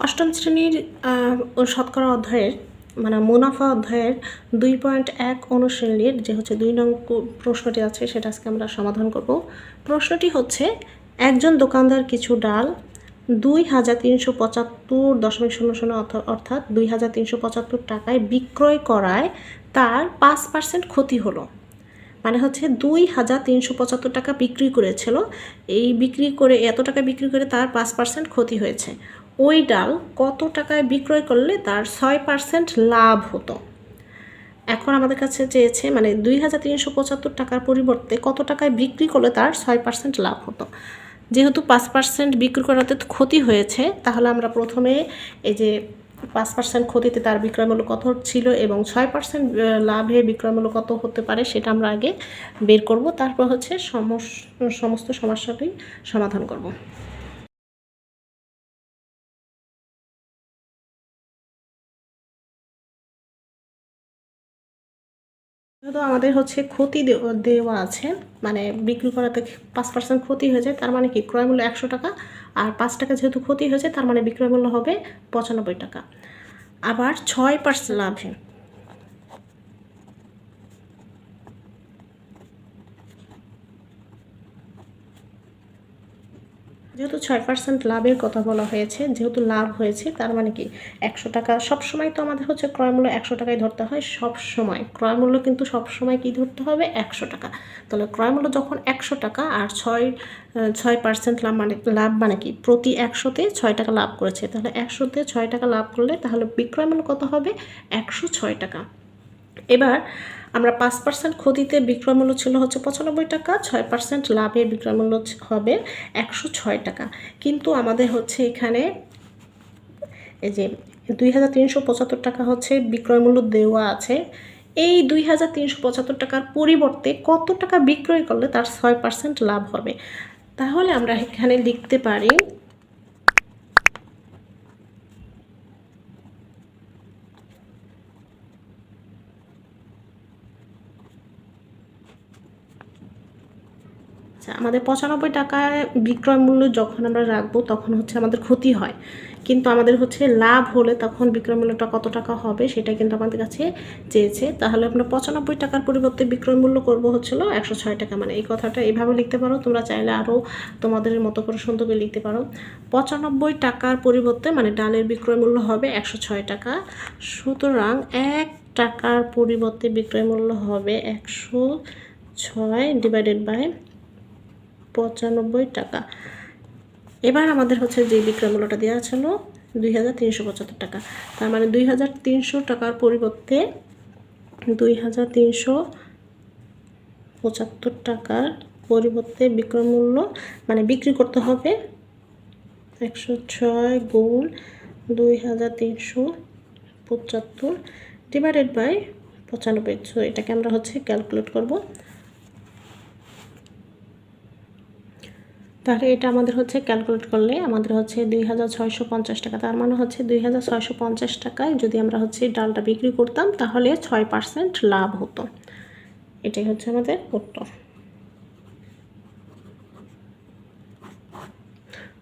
অষ্টম শ্রেণীর শতকরা অধ্যায়ের মানে মুনাফা অধ্যায়ের 2.1 অনুশীলনীর যে হচ্ছে 2 নং প্রশ্নটি আছে সেটা আজকে আমরা সমাধান করব। প্রশ্নটি হচ্ছে একজন দোকানদার কিছু ডাল 2375.00 অর্থাৎ 2375 টাকায় বিক্রয় করায় তার 5% ক্ষতি হলো। মানে হচ্ছে 2375 টাকা বিক্রি করেছিল, এই বিক্রি করে এত টাকা বিক্রি করে তার 5% ক্ষতি হয়েছে। ওই ডাল কত টাকায় বিক্রয় করলে তার 6% লাভ হতো। এখন আমাদের কাছে চেয়েছে মানে 2375 টাকার পরিবর্তে কত টাকায় বিক্রি করলে তার 6% লাভ হতো। যেহেতু 5% বিক্রি করাতে ক্ষতি হয়েছে, তাহলে আমরা প্রথমে এই যে 5% ক্ষতিতে তার বিক্রয় মূল্য কত ছিল এবং 6% লাভে বিক্রয় মূল্য কত হতে পারে সেটা আমরা আগে বের করব, তারপর হচ্ছে সমস্ত সমস্যাটি সমাধান করব। যেহেতু আমাদের হচ্ছে ক্ষতি দেওয়া আছে, মানে বিক্রি করাতে 5% ক্ষতি হয়ে যায়, তার মানে কি ক্রয় মূল্য 100 টাকা, আর 5 টাকা যেহেতু ক্ষতি হয়েছে তার মানে বিক্রয় মূল্য হবে 95 টাকা। আবার 6% লাভে যেহেতু 6% লাভের কথা বলা হয়েছে, যেহেতু লাভ হয়েছে তার মানে কি 100 টাকা সবসময় তো আমাদের হচ্ছে ক্রয় মূল্য 100 টাকায় ধরতে হয়, সবসময় ক্রয় মূল্য কিন্তু সবসময় কি ধরতে হবে 100 টাকা। তাহলে ক্রয় মূল্য যখন 100 টাকা আর 6% লাভ মানে কি প্রতি 100-তে 6 টাকা লাভ করেছে, তাহলে 100-তে 6 টাকা লাভ করলে তাহলে বিক্রয় মূল্য কত হবে 106 টাকা। এবার আমরা 5% ক্ষতিতে বিক্রয় মূল্য ছিল হচ্ছে 95 টাকা, 6% লাভে বিক্রয় মূল্য হবে 106 টাকা। কিন্তু আমাদের হচ্ছে এখানে এই যে 2375 টাকা হচ্ছে বিক্রয় মূল্য দেওয়া আছে, এই 2375 টাকার পরিবর্তে কত টাকা বিক্রয় করলে তার 6% লাভ হবে। তাহলে আমরা এখানে লিখতে পারি আমাদের 95 টাকায় বিক্রয় মূল্য যখন আমরা রাখবো তখন হচ্ছে আমাদের ক্ষতি হয়, কিন্তু আমাদের হচ্ছে লাভ হলে তখন বিক্রয় মূল্যটা কত টাকা হবে সেটা কিন্তু আমাদের কাছে চেয়েছে। তাহলে আমরা 95 টাকার পরিবর্তে বিক্রয় মূল্য করবো হচ্ছিল 106 টাকা। মানে এই কথাটা এইভাবে লিখতে পারো, তোমরা চাইলে আরও তোমাদের মতো করে সুন্দর করে লিখতে পারো। 95 টাকার পরিবর্তে মানে ডালের বিক্রয় মূল্য হবে 106 টাকা, সুতরাং 1 টাকার পরিবর্তে বিক্রয় মূল্য হবে 106 ডিভাইডেড বাই 95 টাকা। এবার আমাদের হচ্ছে যে বিক্রয় মূল্যটা দেওয়া ছিল 2375 টাকা, তার মানে 2300 টাকার পরিবর্তে 2375 টাকার পরিবর্তে বিক্রয় মূল্য মানে বিক্রি করতে হবে 106 গুণ 2375 ডিভাইডেড বাই 95। সো এটাকে আমরা হচ্ছে ক্যালকুলেট করব। তাহলে এটা আমাদের হচ্ছে ক্যালকুলেট করলে আমাদের হচ্ছে 2650 টাকা, তার মানে হচ্ছে 2650 টাকায় যদি আমরা হচ্ছে ডালটা বিক্রি করতাম তাহলে 6% লাভ হতো। এটাই হচ্ছে আমাদের উত্তর।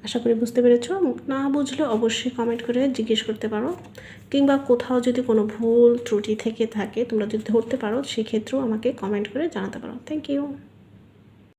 আশা করি বুঝতে পেরেছো। না বুঝলে অবশ্যই কমেন্ট করে জিজ্ঞেস করতে পারো, কিংবা কোথাও যদি কোনো ভুল ত্রুটি থেকে থাকে তোমরা যদি ধরতে পারো সেক্ষেত্রেও আমাকে কমেন্ট করে জানাতে পারো। Thank you.